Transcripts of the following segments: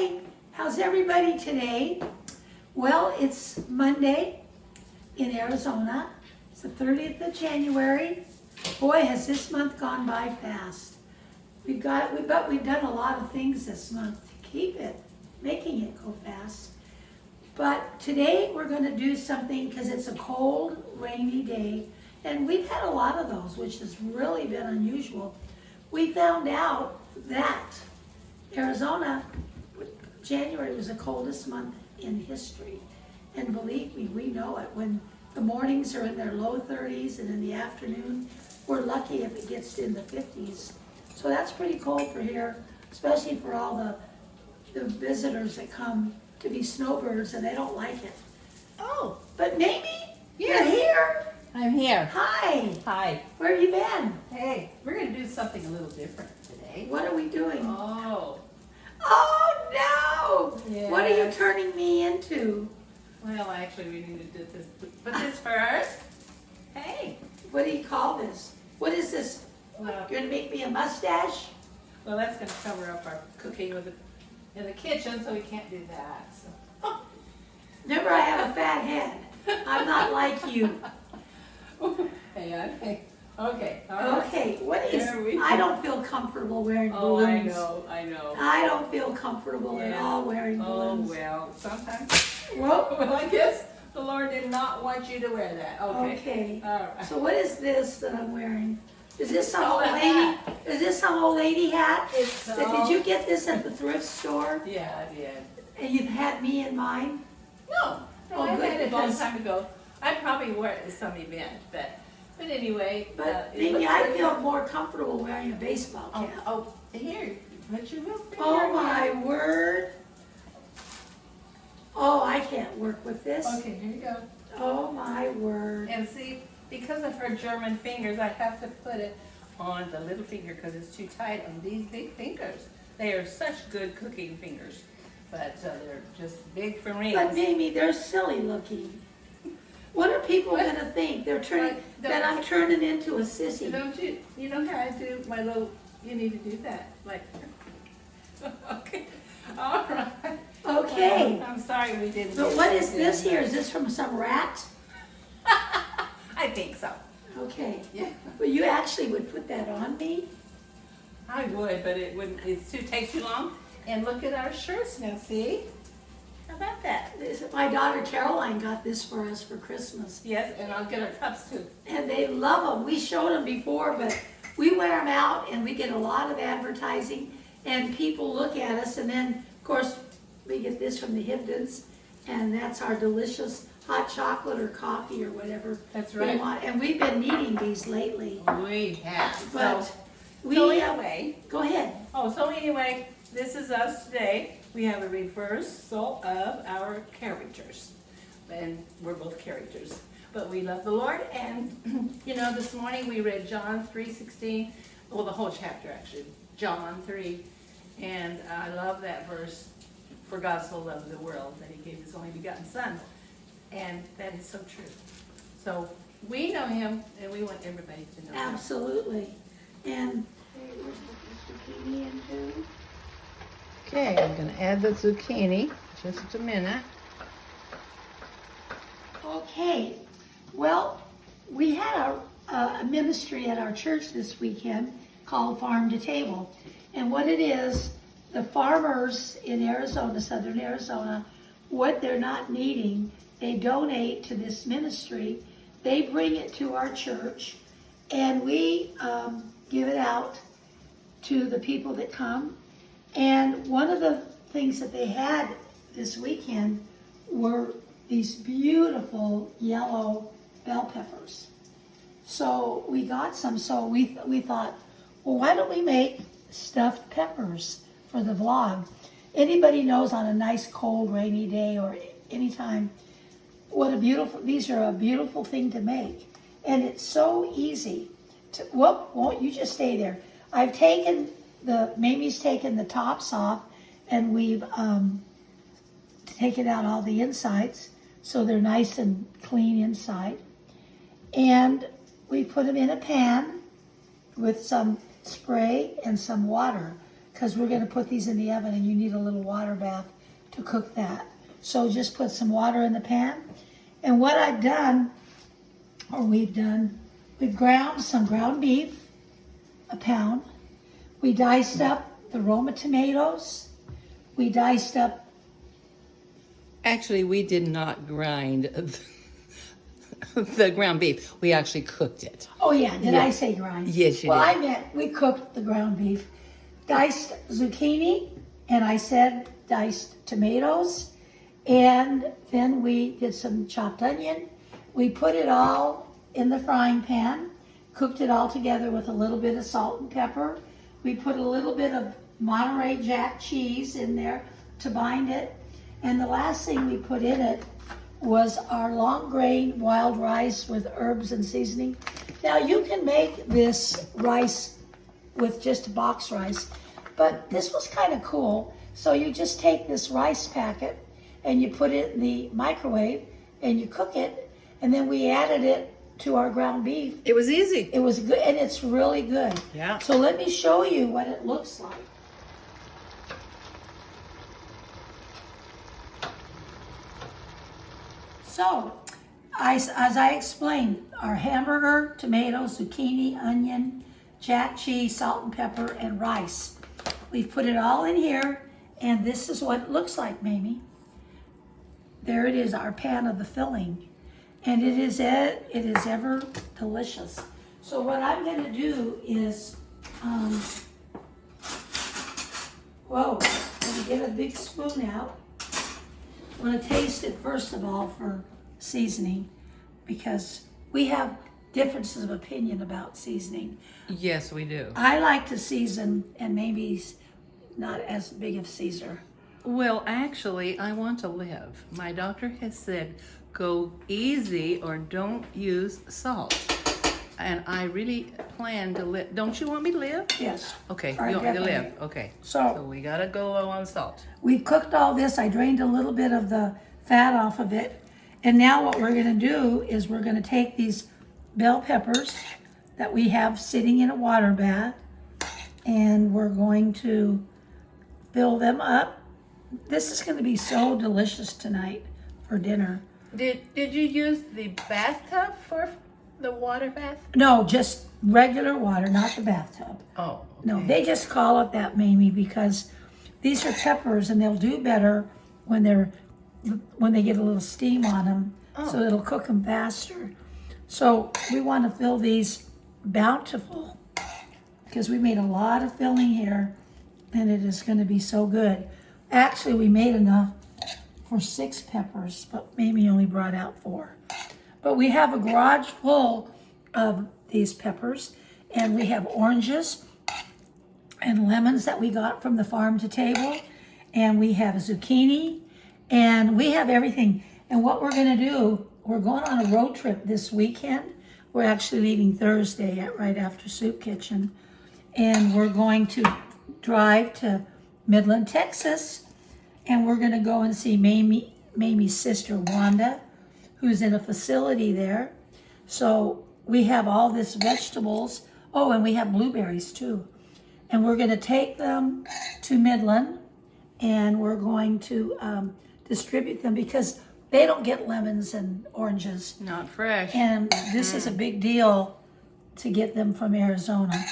Hi, how's everybody today? Well, it's Monday in Arizona. It's the 30th of January. Boy, has this month gone by fast. We've done a lot of things this month to keep it, making it go fast. But today we're going to do something because it's a cold, rainy day, and we've had a lot of those, which has really been unusual. We found out that Arizona, January was the coldest month in history. And believe me, we know it. When the mornings are in their low 30s and in the afternoon, we're lucky if it gets in the 50s. So that's pretty cold for here, especially for all the visitors that come to be snowbirds, and they don't like it. Oh, but maybe you're here. I'm here. Hi. Hi. Where have you been? Hey, we're going to do something a little different today. What are we doing? Oh. Oh no! Yes. What are you turning me into? Well, actually, we need to do this. But this first. Hey. What do you call this? What is this? Well, You're gonna make me a mustache? well, that's going to cover up our cooking in the kitchen, so we can't do that. So. Remember, I have a fat head. I'm not like you. Hey, okay. All right. Okay, what is? There we go. I don't feel comfortable wearing Oh, balloons. I know. I don't feel comfortable at Yeah. all wearing Oh, balloons. well, sometimes. Whoa. Well, I guess the Lord did not want you to wear that. Okay. Okay. All right. So what is this that I'm wearing? Is this some Oh, old that lady? hat. Is this some old lady hat? It's Did you get this at the thrift store? Yeah, I did. And you've had me in mind? No, Oh, I good, had it a long because- time ago. I probably wore it at some event, but anyway. But it maybe looks I like- feel more comfortable wearing a baseball cap. Oh, here, put your real finger. Oh my here. word. Oh, I can't work with this. Okay, here you go. Oh my word. And see, because of her German fingers, I have to put it on the little finger because it's too tight on these big fingers. They are such good cooking fingers, but they're just big for rings. But Mimi, they're silly looking. What are people gonna think? They're turning, that I'm turning into a sissy. Don't you? You know how I do my little. You need to do that, like. Okay. All right. Okay. Well, I'm sorry we didn't. But get what it is this in. here? Is this from some rat? I think so. Okay. Yeah. Well, you actually would put that on me? I would, but it wouldn't. Take too long. And look at our shirts now. See? How about that? My daughter Caroline got this for us for Christmas. Yes, and I'll get our cups too. And they love them. We showed them before, but we wear them out and we get a lot of advertising and people look at us, and then of course we get this from the Hibdons, and that's our delicious hot chocolate or coffee or whatever That's we right. want. And we've been needing these lately. We have. But we So anyway. go ahead. So anyway, this is us today. We have a reversal of our characters. And we're both characters. But we love the Lord. And, this morning we read John 3:16. Well, the whole chapter, actually. John 3. And I love that verse. For God so loved the world that he gave his only begotten Son. And that is so true. So we know him, and we want everybody to know him. Absolutely. And where's the zucchini into? Okay, I'm going to add the zucchini. Just a minute. Okay, well, we had a ministry at our church this weekend called Farm to Table. And what it is, the farmers in Arizona, southern Arizona, what they're not needing, they donate to this ministry. They bring it to our church, and we give it out to the people that come. And one of the things that they had this weekend were these beautiful yellow bell peppers. So we got some, so we thought, well, why don't we make stuffed peppers for the vlog? Anybody knows on a nice cold rainy day or anytime, these are a beautiful thing to make. And it's so easy to, won't you just stay there? Mamie's taken the tops off, and we've taken out all the insides, so they're nice and clean inside. And we put them in a pan with some spray and some water, because we're going to put these in the oven and you need a little water bath to cook that. So just put some water in the pan. And what I've done, or we've done, we've ground some ground beef, a pound. We diced up the Roma tomatoes. We diced up. Actually, we did not grind the ground beef. We actually cooked it. Oh yeah, did I say grind? Yes, you well, did. I meant we cooked the ground beef. Diced zucchini, and I said diced tomatoes. And then we did some chopped onion. We put it all in the frying pan, cooked it all together with a little bit of salt and pepper. We put a little bit of Monterey Jack cheese in there to bind it. And the last thing we put in it was our long grain wild rice with herbs and seasoning. Now you can make this rice with just box rice, but this was kind of cool. So you just take this rice packet and you put it in the microwave and you cook it, and then we added it to our ground beef. It was easy. It was good, and it's really good. Yeah. So let me show you what it looks like. So, as I explained, our hamburger, tomato, zucchini, onion, jack cheese, salt and pepper, and rice. We've put it all in here, and this is what it looks like, Mamie. There it is, our pan of the filling. And it is ever delicious. So what I'm gonna do is, I'm gonna get a big spoon out. I'm gonna taste it first of all for seasoning, because we have differences of opinion about seasoning. Yes, we do. I like to season, and maybe not as big of Caesar. Well, actually, I want to live. My doctor has said go easy or don't use salt. And I really plan to live. Don't you want me to live? Yes. Okay, I you want me to definitely- live? Okay. So- So we gotta go low on salt. We cooked all this. I drained a little bit of the fat off of it. And now what we're gonna do is we're gonna take these bell peppers that we have sitting in a water bath, and we're going to fill them up. This is gonna be so delicious tonight for dinner. Did you use the bathtub for the water bath? No, just regular water, not the bathtub. Oh. No, they just call it that, Mamie, because these are peppers and they'll do better when they get a little steam on them, so it'll cook them faster. So we want to fill these bountiful, because we made a lot of filling here, and it is going to be so good. Actually, we made enough for 6 peppers, but Mamie only brought out 4. But we have a garage full of these peppers, and we have oranges and lemons that we got from the farm to table, and we have zucchini, and we have everything. And what we're gonna do, we're going on a road trip this weekend. We're actually leaving Thursday right after Soup Kitchen, and we're going to drive to Midland, Texas, and we're gonna go and see Mamie's sister Wanda, who's in a facility there. So we have all this vegetables. Oh, and we have blueberries too. And we're gonna take them to Midland, and we're going to distribute them, because they don't get lemons and oranges. Not fresh. And this is a big deal to get them from Arizona.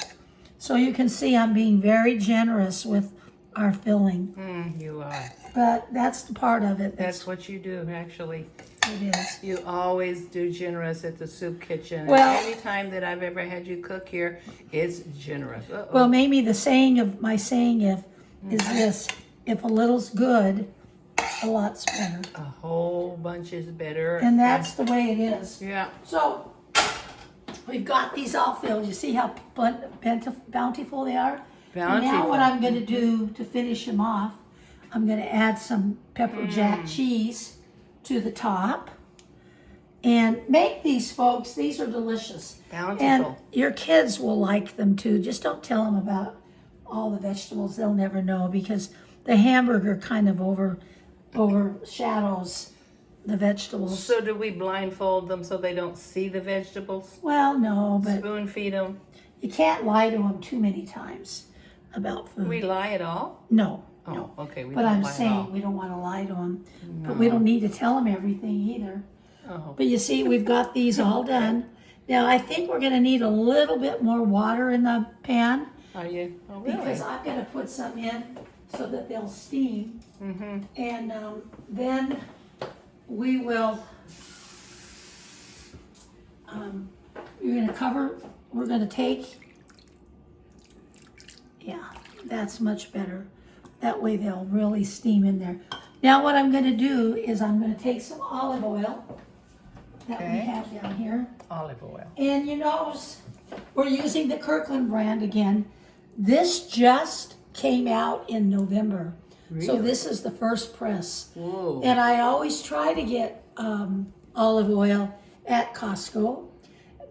So you can see I'm being very generous with our filling. You are. But that's the part of it That's what you do, actually. it is. You always do generous at the soup kitchen. Well- And any time that I've ever had you cook here, it's generous. Uh-oh. Well, maybe my saying is this: if a little's good, a lot's better. A whole bunch is better. And that's the way it is. Yeah. So we've got these all filled. You see how bountiful they are? And now what I'm going to do to finish them off, I'm going to add some pepper jack cheese to the top. And make these, folks. These are delicious. Bountiful. And your kids will like them too. Just don't tell them about all the vegetables. They'll never know, because the hamburger kind of overshadows the vegetables. So do we blindfold them so they don't see the vegetables? Well, no, but Spoon feed them? you can't lie to them too many times. about food. We lie at all? No, Oh, no. okay. We But don't I'm lie at saying all. we don't want to lie to them. But we don't need to tell them everything either. Oh. But you see, we've got these all done. Now, I think we're going to need a little bit more water in the pan Are you? Oh, really? because I'm going to put some in so that they'll steam. Mm-hmm. And then we will, you're going to cover, we're going to take, yeah, that's much better. That way they'll really steam in there. Now what I'm going to do is I'm going to take some olive oil that we Okay. have down here. Olive oil. And you notice we're using the Kirkland brand again. This just came out in November. So Really? this is the first press. Whoa. And I always try to get olive oil at Costco,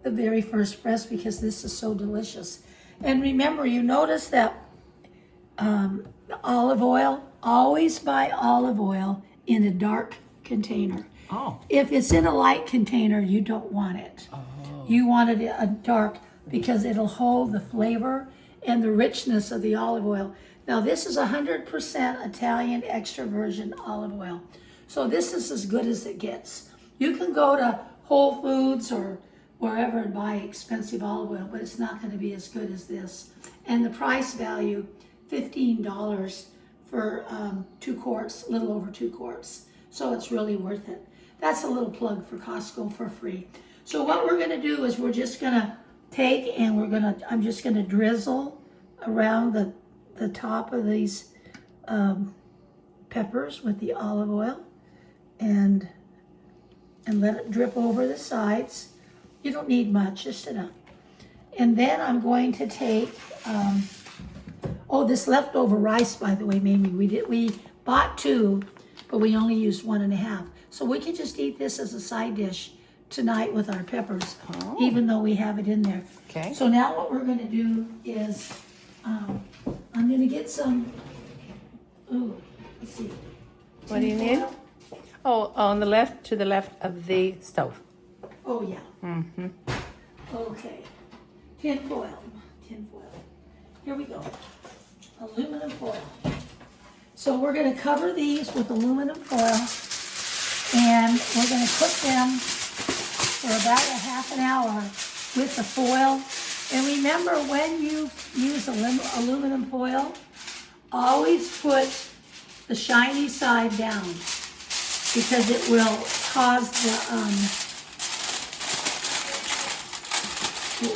the very first press, because this is so delicious. And remember, you notice that the olive oil, always buy olive oil in a dark container. Oh. If it's in a light container, you don't want it. Oh. You want it a dark because it'll hold the flavor and the richness of the olive oil. Now this is 100% Italian extra virgin olive oil. So this is as good as it gets. You can go to Whole Foods or wherever and buy expensive olive oil, but it's not going to be as good as this. And the price value, $15 for 2 quarts, a little over 2 quarts. So it's really worth it. That's a little plug for Costco for free. So what we're going to do is we're just going to take and I'm just going to drizzle around the top of these peppers with the olive oil and let it drip over the sides. You don't need much, just enough. And then I'm going to take, this leftover rice, by the way, Mamie, we bought 2, but we only used 1.5. So we can just eat this as a side dish tonight with our peppers, even though we have it in there. Okay. So now what we're going to do is, I'm going to get some, let's see. What do you need? Oh, on the left, to the left of the stove. Oh, yeah. Mm-hmm. Okay. Tin foil. Here we go. Aluminum foil. So we're going to cover these with aluminum foil and we're going to cook them for about a half an hour with the foil. And remember, when you use aluminum foil, always put the shiny side down because it will cause it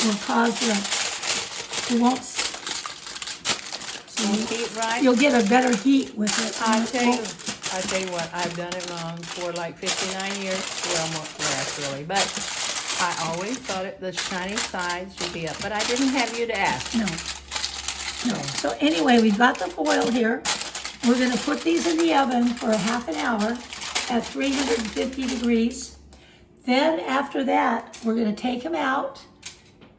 won't, so Heat right? you'll get a better heat with it. I tell you what, I've done it wrong for like 59 years. Well, more less really, but I always thought the shiny sides should be up, but I didn't have you to ask. No. So anyway, we've got the foil here. We're going to put these in the oven for a half an hour at 350 degrees. Then after that, we're going to take them out,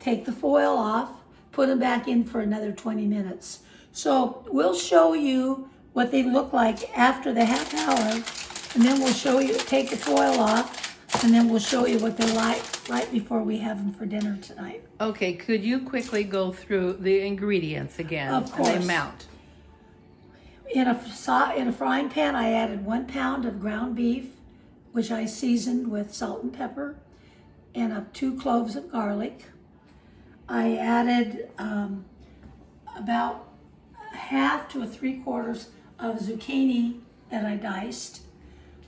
take the foil off, put them back in for another 20 minutes. So we'll show you what they look like after the half hour, and then we'll show you, take the foil off, and then we'll show you what they're like right before we have them for dinner tonight. Okay, could you quickly go through the ingredients again? Of course. The amount. In a frying pan, I added 1 pound of ground beef, which I seasoned with salt and pepper, and 2 cloves of garlic. I added about 1/2 to 3/4 of zucchini that I diced.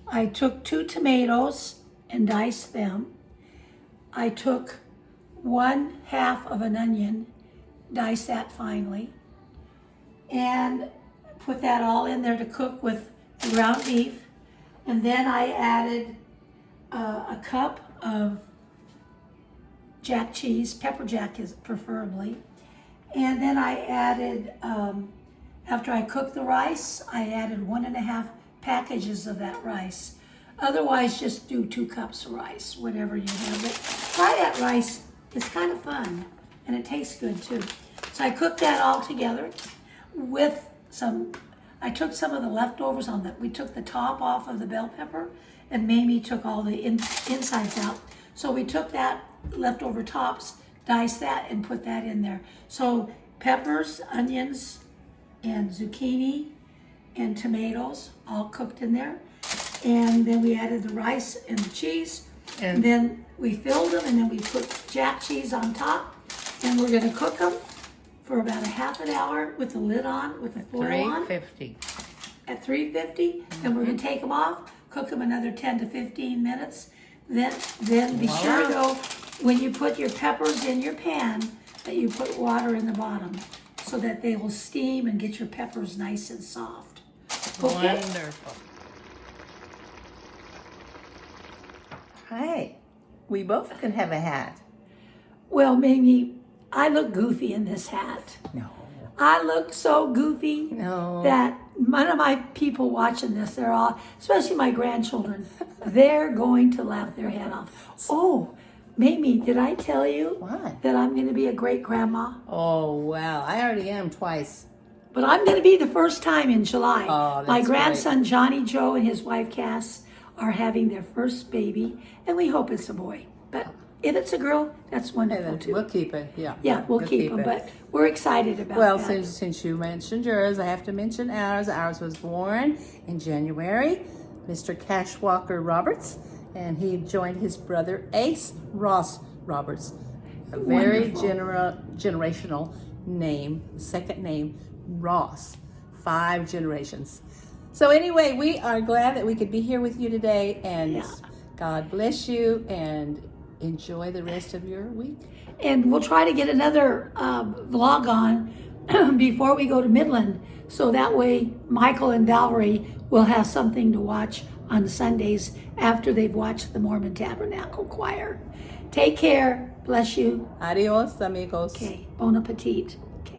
I took 2 tomatoes and diced them. I took 1/2 of an onion, diced that finely, and put that all in there to cook with the ground beef. And then I added a cup of jack cheese, pepper jack is preferably. And then I added, after I cooked the rice, I added 1.5 packages of that rice. Otherwise, just do 2 cups of rice, whatever you have. But try that rice, it's kind of fun, and it tastes good too. So I cooked that all together with I took some of the leftovers on that. We took the top off of the bell pepper, and Mamie took all the insides out. So we took that leftover tops, diced that, and put that in there. So peppers, onions, and zucchini and tomatoes, all cooked in there. And then we added the rice and the cheese. And then we filled them, and then we put jack cheese on top. And we're gonna cook them for about a half an hour with the lid on, with the foil on. 350. At 350. Then we're gonna take them off, cook them another 10 to 15 minutes. Then be sure though, when you put your peppers in your pan, that you put water in the bottom so that they will steam and get your peppers nice and soft. Okay? Wonderful. Hi. We both can have a hat. Well, maybe I look goofy in this hat. No. I look so goofy No. that none of my people watching this, they're all, especially my grandchildren, they're going to laugh their head off. Oh, Mamie, did I tell you What? that I'm going to be a great grandma? Oh, wow. I already am twice. But I'm going to be the first time in July. Oh, that's my grandson, Johnny Joe, and his wife, Cass, are having their first baby, and we hope it's a boy. But if it's a girl, that's wonderful, too. We'll keep it. Yeah. Yeah, we'll keep them, it. but we're excited about Well, that. since you mentioned yours, I have to mention ours. Ours was born in January. Mr. Cash Walker Roberts, and he joined his brother Ace Ross Roberts. A very Wonderful. generational name, second name Ross. 5 generations. So anyway, we are glad that we could be here with you today, and Yeah. God bless you, and enjoy the rest of your week. And we'll try to get another vlog on before we go to Midland, so that way Michael and Valerie will have something to watch on Sundays after they've watched the Mormon Tabernacle Choir. Take care. Bless you. Adios, amigos. Okay. Bon appetit.